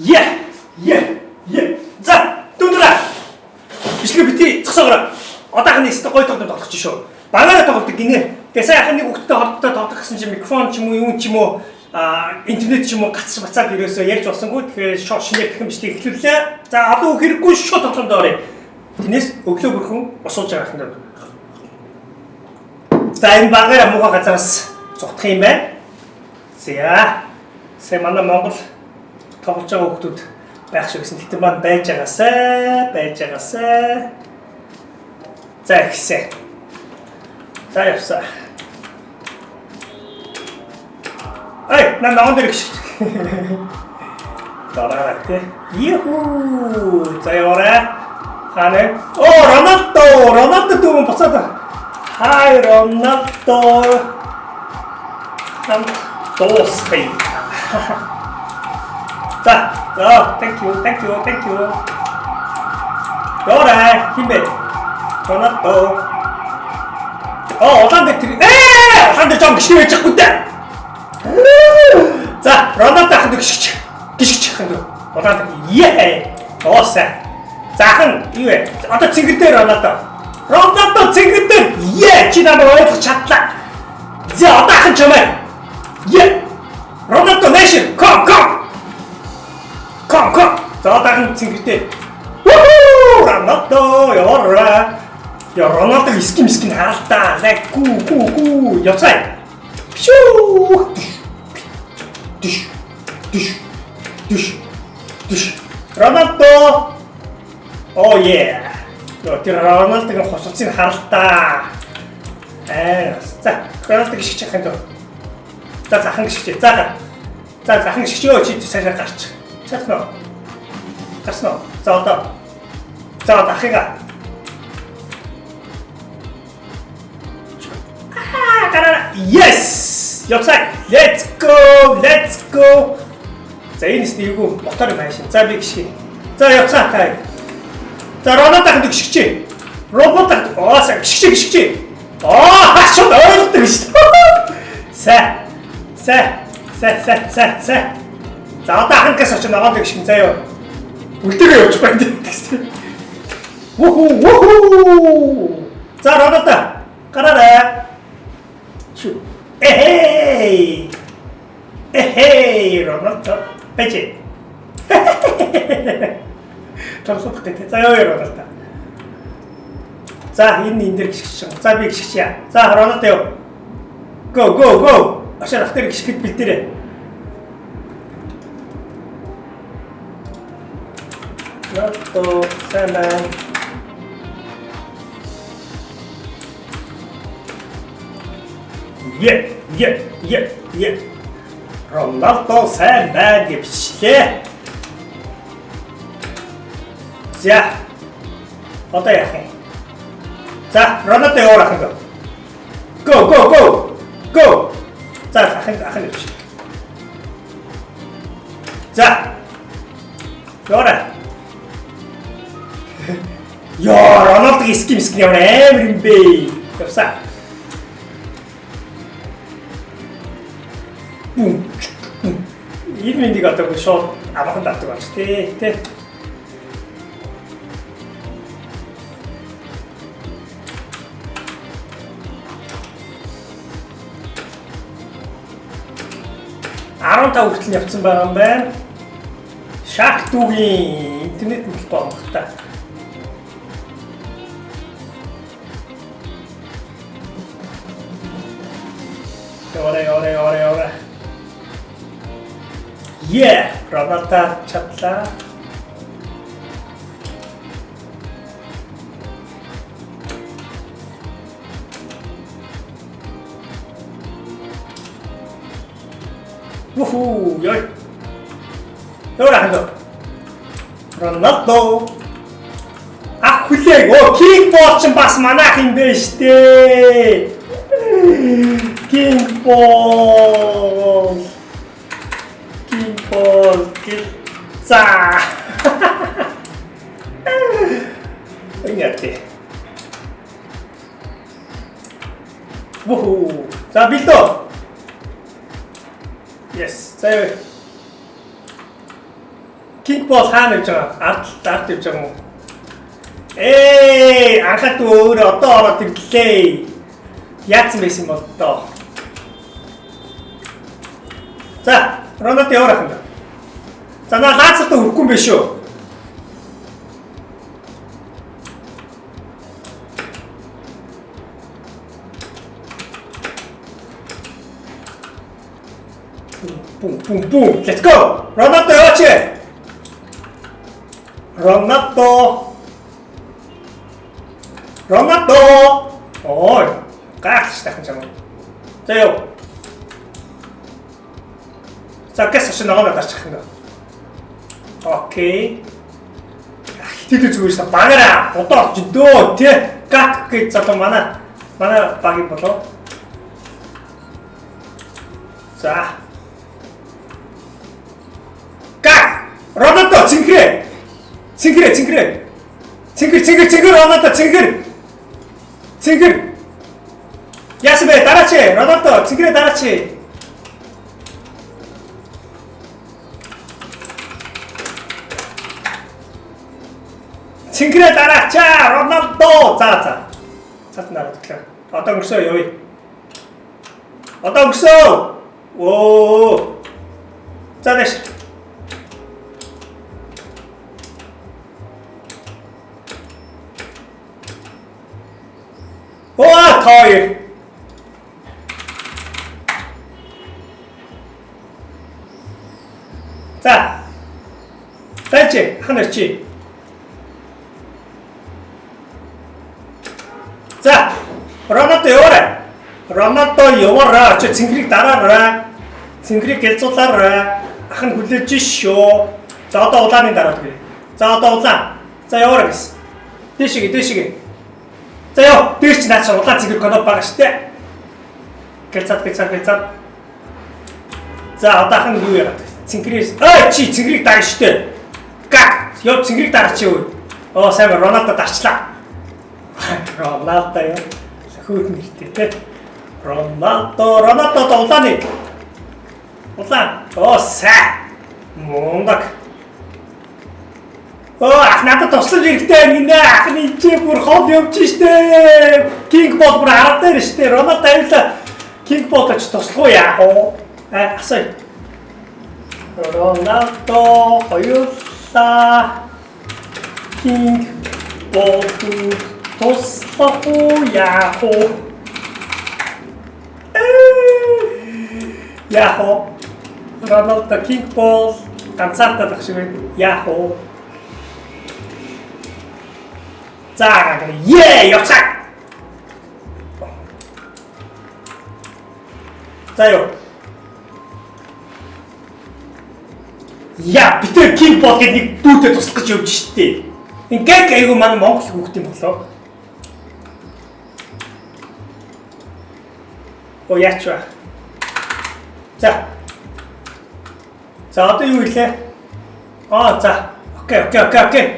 예! 예! 예! 자! 뚱들아! бичлэг бити зогсоогоо. Одоохон нэстэ гой тоглоом тоглож шүү. Багаараа тоглодог гинэ. Тэгээ сайн ханы хүүхдтэй холбоотой тоглох гэсэн чинь микрофон ч юм уу, юм ч юм уу, интернет ч юм уу гацж бацаад ерөөсөө ярьж болсонгүй. Тэгэхээр шууд шинээр дахин бичлэг эхлүүллээ. За одоо хэрэггүй шууд тоглоомд оръё. Тэрнээс өглөө бүрхэн босууж байгаа юм. За энэ багаараа муухай газараас зогтох юм байна. За манай Монгол тоглож байгаа хүмүүс байх шиг гэсэн. Тэгтээ маань байж байгаасай. За ихсэ. За явсаа. Ай, намаа дээр гიშ. Дараагаар тий. Юху. За яваарай. Ханаа. Оо, Рональдо дүүн буцаад. Хай Рональдо. Тоосхий. 자, thank you. Rồi, 힘내. Ronaldo. 어떤데 트리? 한대 좀 기시면 자꾸 때. 자, Ronaldo 한대 기시 한대. 어떤데? 예. 좋았어. 자, 한 이외. 어떤 친구들 Ronaldo 친구들. 예, 지난번 어디서 찼다. 이제 어떤 한 점에. 예. Ronaldo nation. Come. 자, 다른 친구들. 우후! Ronaldo, 열어라. 야, Ronaldo 미스킨 알았다. 내 구. 옆사이. 퓨. 두시. Ronaldo. 오 예. 여기 Ronaldo가 호수진 알았다. 자, Ronaldo가 시작한다. 자, 한 개씩. 자, 한 개씩. 진짜 살살 가르쳐. Gasno. 자, 다해가. 가라. Yes! 옆사이. Let's go. 자, 이니스 이거 모터를 많이 신. 자, 빅시. 자, 옆사. 자, Ronaldo 한두 식지. 로봇 한두. 식지. 쇼 어이없다. 자. 자, 딱 한 개서 좀 나가도 진짜요. 울 때가 요즘 안 돼. 우후. 자, 나갔다. 가라라. 슈. 에헤이, 로나타. 빼지. 점수 득대. 자, 여기 로나타. 자, 인들 시청. 자, 빅 시치야. 자, 로나타요. 고. 아시아 학대를 시킬 빌드래. Ronaldo sana. Yeah. Ronaldo sana biчлээ. За. Одоо яах вэ? За, Ronaldo явах юм. Go. За, ахын биш. За. Яваа. 야, Ronaldo가 스킨 явна амар юм бэ. Явсаа. 이민디 같다고 숏 아마한 닿도 같이 때. 아론타 хүртэл явцсан байгаа юм байна. Шахтуугийн интернет бүхэл боомхтой. Яваа. Yeah, Ronaldo чадлаа. 우후, 여기 Ronaldo. Хүлээг. Kickbox ч бас манайх юм байна штэ. Kickbox. За. Ингэртэй. 우후. 자, 빌더. Yes, so Кингбол хаана явж байгаа? Ард явж байгаа юм уу? Анхаад өөрөө одоо ороод ирлээ. Яатсан байсан бол одоо. За, Рональдо яваад ахна. За, наа лаацтай хөрөхгүй юм биш үү? Boom. Let's go. Ronaldo яваач. Ronaldo. Ой, гайхаж тахын чам. За яв. За гэс шиг ногооноо дарчих юм даа. Окей. Хитэд зүгээр шээ багаараа одоо орж дөө тий. Гак гэж залуу манай багийн болоо. За. Ronaldo цэнгэрээ. Ronaldo цэнгэр. Яасан бэ? Дараач. Ronaldo цэнгэрээ дараач. Цэнгэрээ дараач. Ronaldo. За. Цаатан дараад гэлээ. Одоо өнгөрсөө явъя. Оо. За дэш. Тоор. За. Тачи, ханарчи. За. Ronaldo яваарай. Чи цэнгэрийг дараарай. Цэнгэрийг гэлзуулаарай. Ах нь хүлээж шүү. За одоо улааны дараад гээ. За одоо улаан. За яваарай гэсэн. Дэшигээ. За яа, дээрч наач улаан цэнгэр коноо байгаа штэ. Гэлцаад. За одоо ах нь юу яагаад цэнгэрээс чи цэнгэрийг даа штэ. Гак. Яа цэнгэрийг дараач юу. Сайн Ronaldo дарчлаа. Ronaldo яа. Хөөд нэртэй те. Ronaldo улааны. Улаан. Сайн. Мундаг. Ах надад туслаж ирэхтэй минь ахны чи бүр хол явж штэ. Кингбол бүр хараад дээр штэ. Ronaldo авлаа. Кингбол ч туслах уу яах вэ? Асаа. Ronaldo хоёулаа. Кингбол туслах уу яах вэ? Яах вэ? Ronaldo кингбол ганцаардаа багш байна. Яах вэ? За, явцгаа. За ёо. Яа, битэр кингбол гэдэг нэг дүүтэй туслах гэж явж штэ. Ингээд айгу манай Монгол хүүхд юм болоо. Яач вэ? За. За одоо юу хэлээ? За. Окей.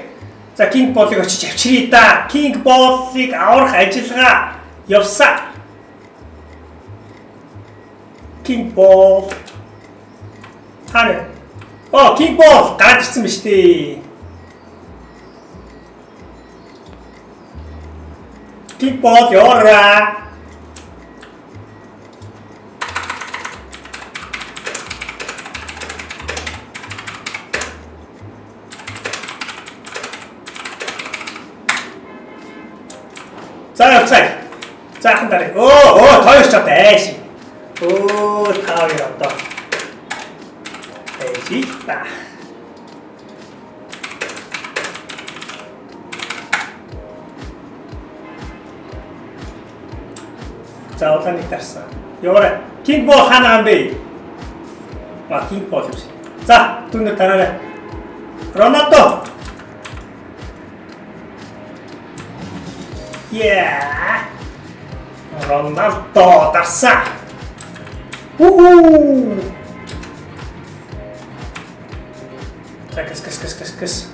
За кингболыг очиж авчиръя да. Кингболыг аврах ажиллагаа явсаа. Кингбол. Хаа. Кингбол гарч ирсэн биз дээ. Кингбол яваарай. За хан дараа. Тойрч чад айш. Таар одоо. Эжита. За улааныг тарсан. Яваарай. Кингбол хаана юм бэ? Кингбол юм шиг. За түнээр тараарай. Ronaldo. Ronaldo тарсан. За гэс.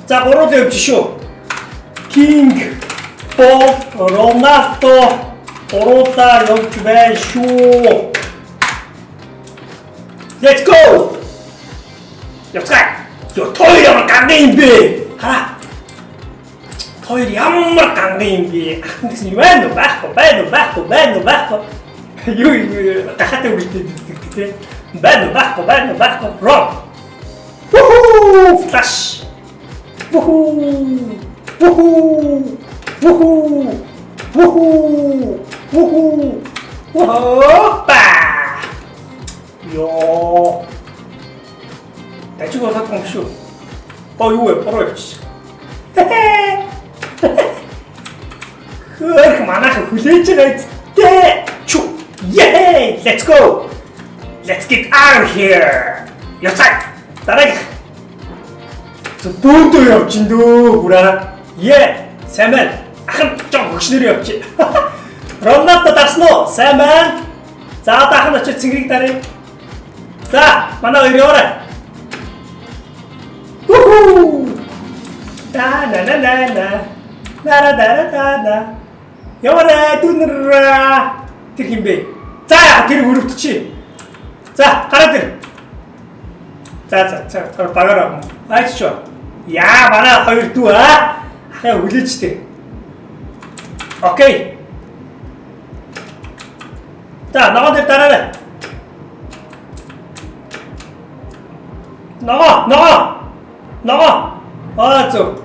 За буруу явж шүү. Кинг 로나토 오로타 역주배쇼 Let's go! 역사! 요 토요일이 아마 강대인비! 하라! 토요일이 아마 강대인비! 근데 이만 바꿔 이거 다 하때 우리 그때 바꿔 런! 우후! 플래시! 우후! 우후! 우후! 우후! 우후! 오빠! 요 대충 어서 공쇼 이거 왜 바로 했지 헤헤 그렇게 많아서 후들지가 있대 슈 예 let's go let's get out of here 여사 따라가 저 돈도 없진도 구라 예 세면 한쪽 혹시들이 없지 런나또 다스노 세면 자다 하나 좀 찡그리 따래 자, 만나 이리 오라. 우후. 나나나나나. 나라나라나나. 여라 두느라. 들긴비. 자, 뒤로 무릎 tou치. 자, 가라들. 자, 박아라. 아이치 좋아. 야, 만나 허일 두아. 하야 울리치대. 오케이. 자, 나가들 따라라. 나가! 알았죠?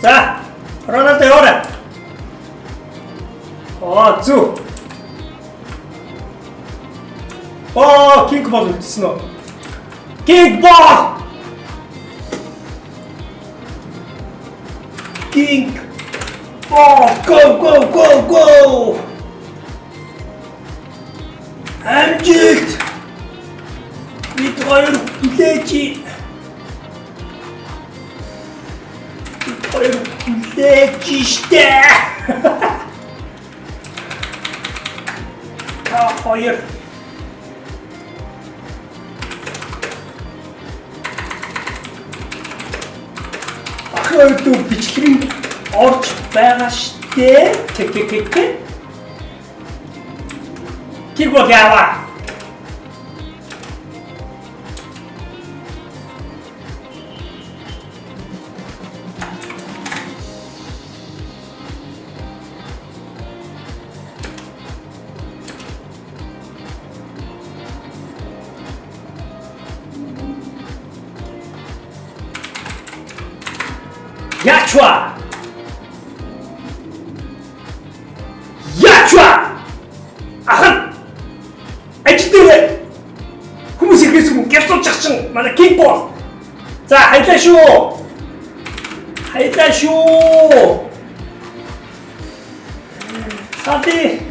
자, 그러나 때려라! 쭉! 킹크버드 스노! 킹버! 킹! 고! Amcık! Bitcoin ülkeci! Bitcoin ülkeci işte! Hayır! Akıllı biçkirin orç bağıştı! Tek! Kigo gawa! Yachwa! 아한! 애기들! 후무시 그리스고 갭소 착승! 맞아, 킥보스! 자, 하이타쇼! 사디!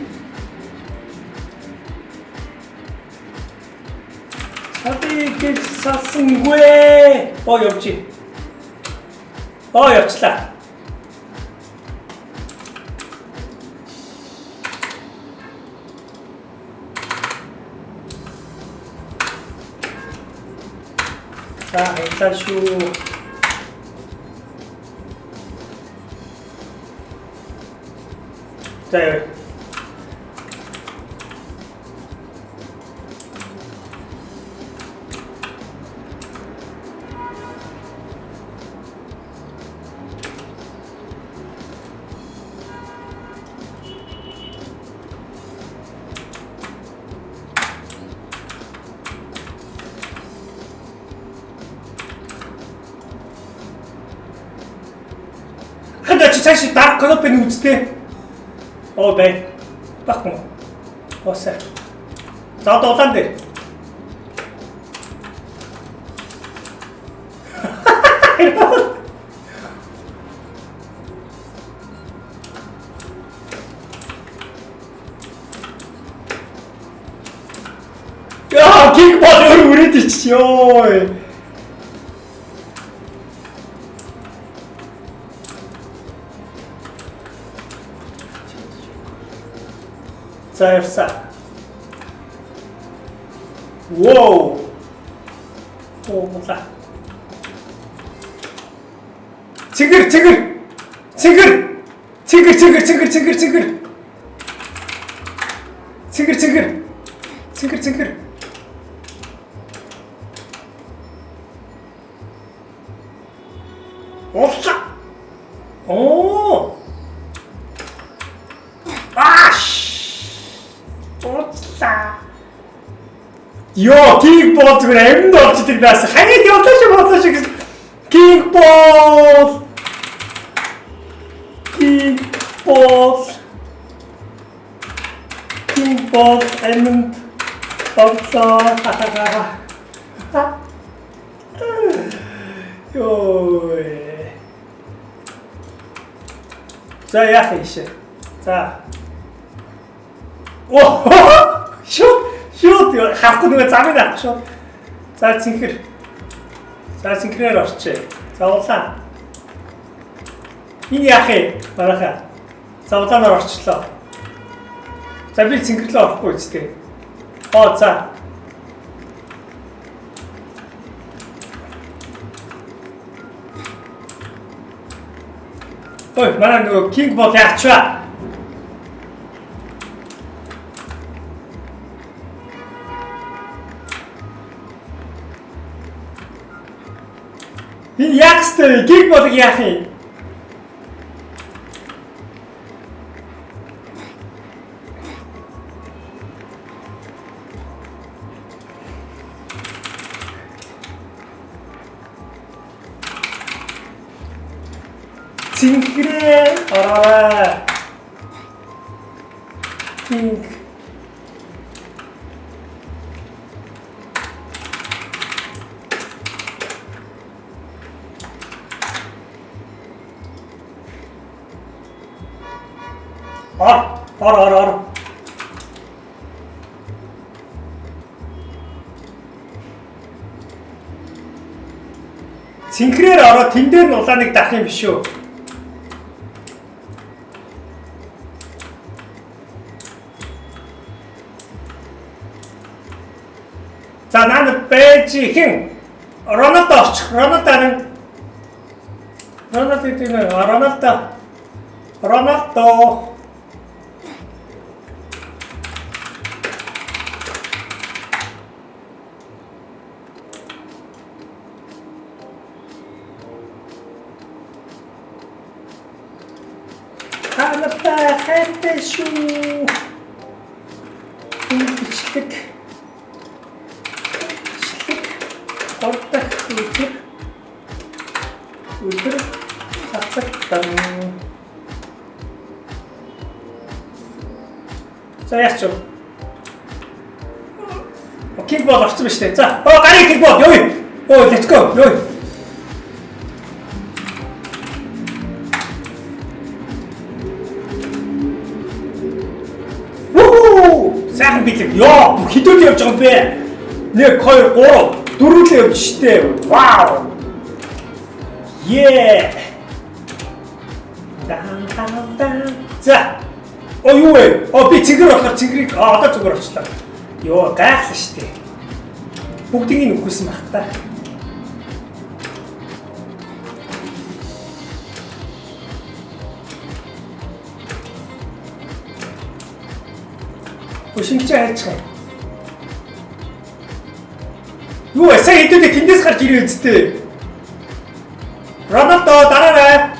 사승괴! 옆지. 옆지다. 자, 하이타쇼. 자, 여기. 한자 지창씨 딱 건너편에 우치대. 네. 빡구나. 쎄. 자, 또 어떤데? 야, 킥보드 우리 뒤치요. 자, F4. 와우. 먹다. 징글 징글 징글 징글 징글 징글 징글 징글 징글 징글 징글 징글 없어. 오. 아씨. 없어. 요 킹보스 그래 M도 없이 들어왔어. 하이디 어떠시 지금 킹보스 M은 없어. 요. 자, 야, 이씨. 자. 오! 슛! 하프는 짬이 나. 슛. 자, 징크를. 자, 징크를 넣었지. 자, 오산. 이니 야해. 말아가. 자, 오산 넣었어. 자, 비 징크를 넣고 있지. 자. 말하는 거 킹보 대학추야. 이 약스터 킹보 대학이. 징크래 알아라. 징크. 알아. 징크래를 알아. 딘데는 없다는 게 딱 해미쇼. 자, 나는 베이징 러너다는 러너도 하나다 햇대슈 비치득 꼴딱 우들 싹싹당. 자, 야스죠. 킹보드 없으면 시대. 자, 까리 킹보드 여기. 렛츠고 여기. 우후. 쌍비트. 야, 기도되어 정배. 내 거의 오로. 도르게요 시대. 와우. 예. 땅땅땅. 자. 요에. 비 징그럽다. 아따 징그럽시다. 요 가스 시대. 복딩이 놓고 있으면 맞다. 진짜 해쳐. 요 에세 이때데 딘데스 갈 길이 있을 라나또 따라라.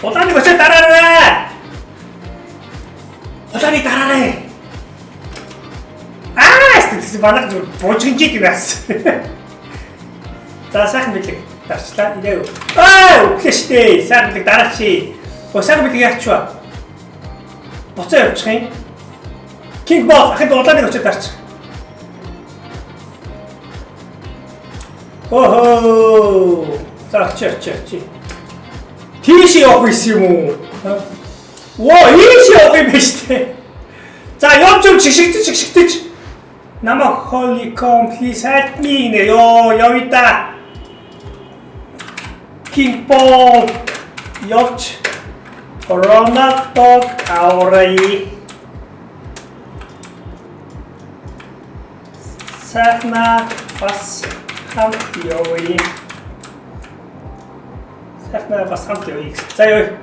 오다니 거쳐 따라라. 오다니 따라라. 만약 보충기 기났어. 자, 사람들이 다시다 이래요. 오케이 사람들이 따라치. 사람들이 약초아. 어째요, chen? 킹보스, 근데 어디다 놓쳤다. 오호. 자, 치. 티시 오고 있으면. 와, 이시 오고 있대. 자, 옆좀 직식. 나마 홀리 컴 please help me. 네, 여기 있다. Кингбол явж Роналдог аврая. Сайхнаа бас хамт явъя. Сайхнаа бас хамт явъя. За явъя.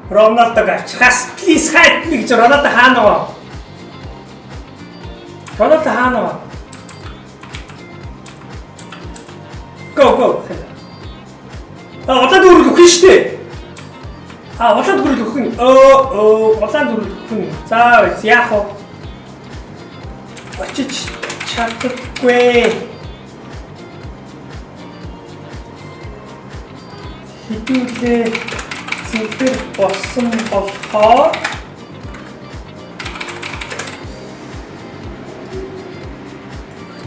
Роналдог авчихаас please хайт гэж Роналдог хаана вэ? Роналдог хаана вэ? Go. Улаан дүүрэг өгөх нь штэ. Улаан дүүрэг өгөх нь. Улаан дүүрэг өгөх нь. За яах вэ? Очиж чадахгүй. Хитүүлээ зинхэр болсон болохоор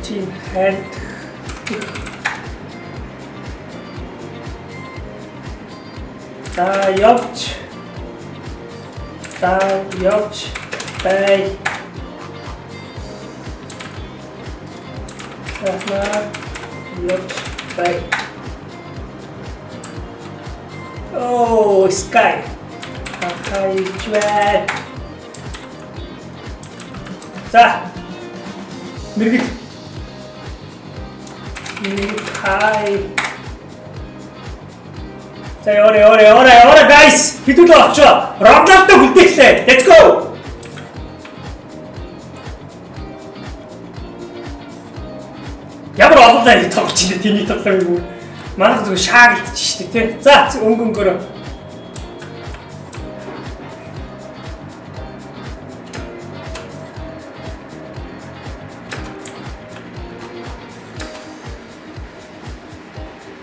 чинь хайд За явж бай. Явж бай. Oh, Sky. Хайчвэ. За. Мэргэд. Хай. За яваа guys. Хэдүүл очоо. Роналдог үлдээхлээ. Let's go. Ямар олонлаа тоглож байна тэний тоглоом юу. Манайх зөв шаагилдчих штэ тий. За өнгөнгөөрөө.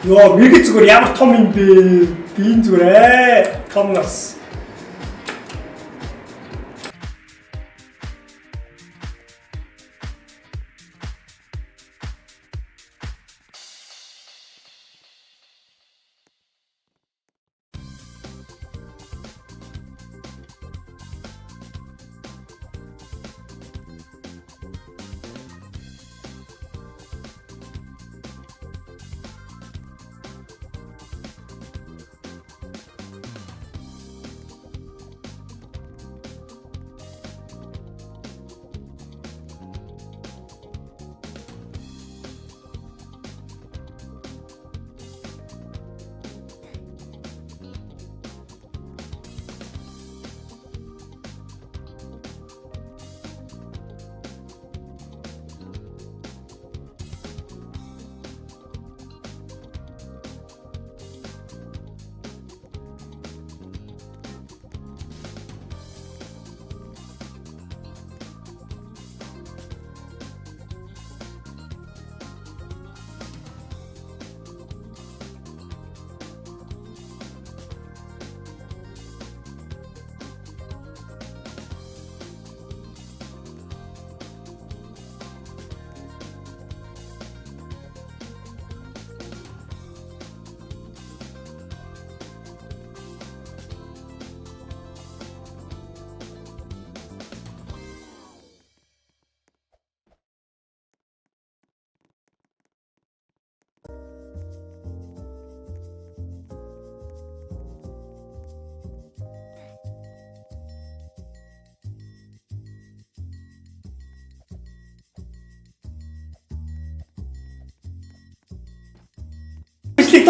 Йоо, мэрэг зүгээр ямар том юм бэ? Би энэ зүгээр томнос.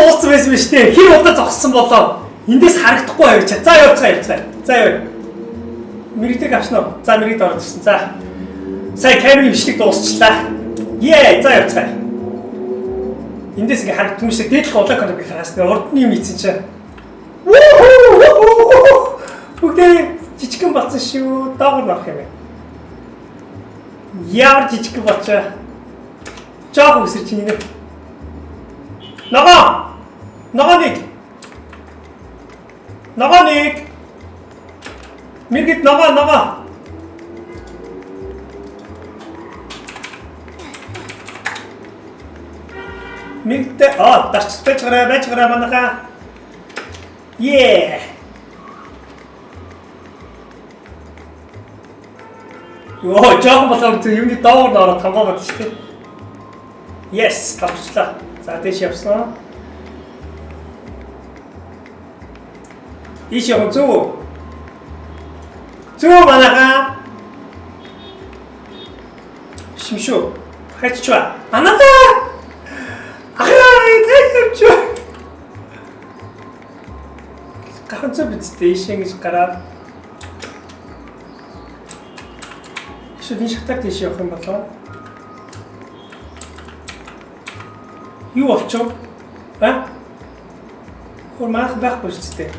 Дууссан байсан биз дээ. Хэр удаа зогссон болоо. Эндээс харагдахгүй байж. За явцгаа. За яв. Мэрэгдэг авсан уу? За мэрэгд орж ирсэн. За. Сая камерын бичлэг дуусчлаа. За явцгаа. Эндээс ингээ харагдсан юм шиг дээдлэх улаан контакт хаасна. Урдны юм ийцэн чинь. Окей. Жижигхэн болсон шүү. Доогор нөх юм. Ямар жижигхэн болчоо. Жоох үсэр чинь нэ. Ногоо нэг. Мэргэд ногоо. Мэргэд дарч байж гараа манайхаа. Йоо, жоох болоод юмны доогор ороод тонгоогод шүү дээ. Yes, тавчлаа. За тийш явсан. Ийш явах зөв. Зөв манайхаа. Шимшүү. Хайчваа. Манайхаа. Ахаа тэвчүү. Ганцоо бидтэй ийшээ гараад. Шүдний шатаг тийш явах юм болоо. Юу болчихв? Хөр маах байхгүй шүү дээ.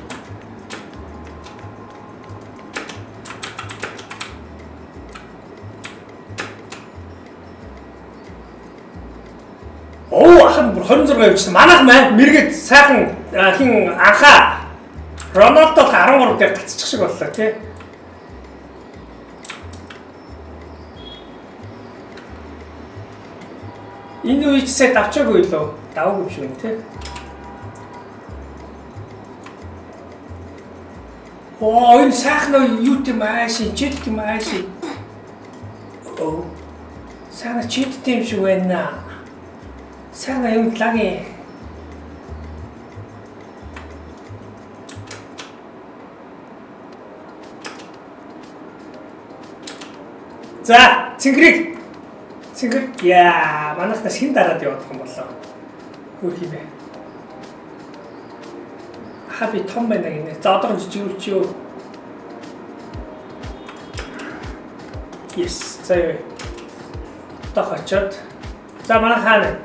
Ахын 26 явчихсан. Манайх маань мэргэд сайхан хин анхаа Рональдо 13 дээр гацчих шиг боллоо тий. Энэ үеч сет авчаагүй лөө. Даваагүй биш үү тий. Энэ сайхан юутэй маашин, чидтэй маашин. Сайхан чидтэй юм шиг байна. Сайхан юм лаги. За, цэнгэрийг. Яа, манайхнаас хэн дараад явах юм болоо. Хөр хийнэ. Хаби том байна гинэ. За одоо жижигүүлчихё. Yes, за. Тохочод. За манай хаана.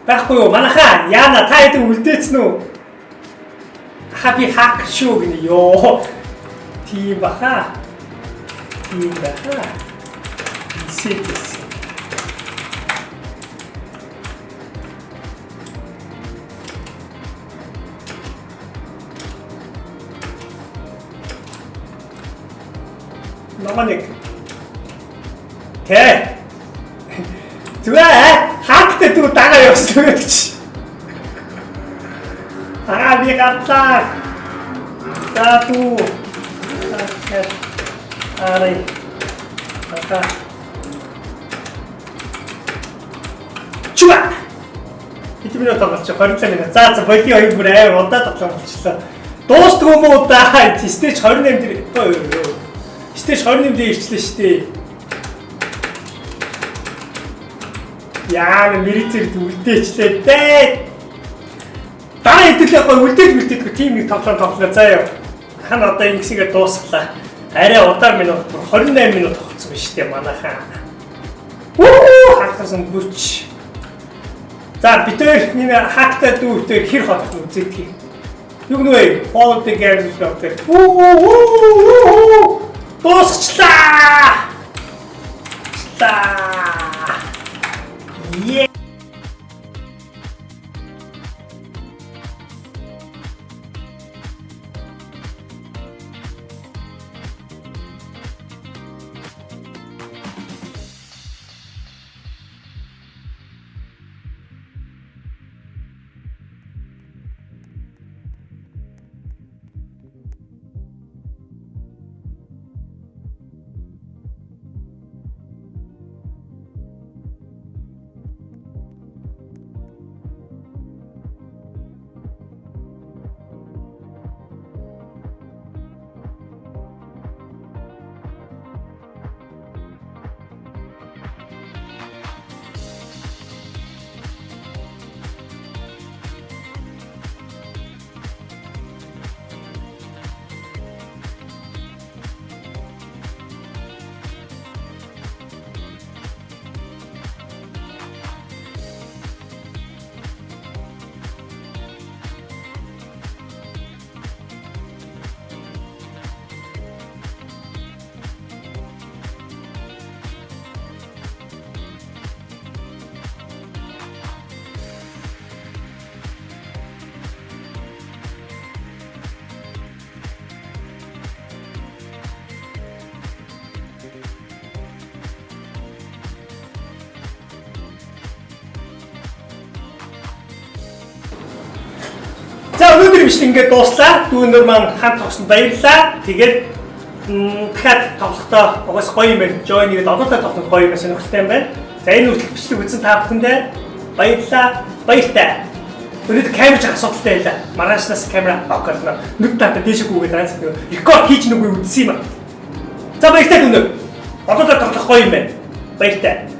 Байхгүй юу? Манайхаа яана та хэдэн үлдээцэн үү? Хаби хак шүү гинэ ёо. Тийм баха. Сикс. Наманик. Тэ. Зүгээр хактай дүү дагаа явсан гэдэг чи. Би гатлаа. Тату. Арай. Ата. Чуа. Хитминөө тоглож 20 минут. За боли 2 бүр амар удаа тоглоом болчихлоо. Дуустгүй юм уу да? Стейж 28 дээр. Стейж 28 дээр ирчлээ шүү дээ. Яа, мэрицэрд үлдээчлээ дээ. Дараа хэдүүлээ гой үлдээдгүй тийм нэг тоглоом заяа. Хан одоо ингэсгээ дуусглаа. Арай удаан минут 28 минут тогтсон шүү дээ манайхаа. Хактасан бүч. За битээр энэ хактай дүүтэй хэр хотох нь үзээдгийг. Юу гэнэ вэ? Hold the game гэдэг. Дуусчлаа. Yeah. За өнөөдөр биш ингээд дууслаа. Дүүнөр маань хамт тогсонд баярлалаа. Тэгээд дахиад тоглохдоо угаас гоё юм байна. Join нэгэд одоотой тоглох гоё юм сонирхолтой юм байна. За энэ үргэлж бичлэг үзсэн та бүхэндээ баярлалаа. Баяртай. Өнөөдөр камерч асуудалтай байлаа. Маргаашнаас камера авах гэсэн нүд татаа дээшгүйгээд айц рекорд хийж нүггүй үзсэн юм аа. За баяртай дүнөө. Одоо л тоглох гоё юм байна. Баяртай.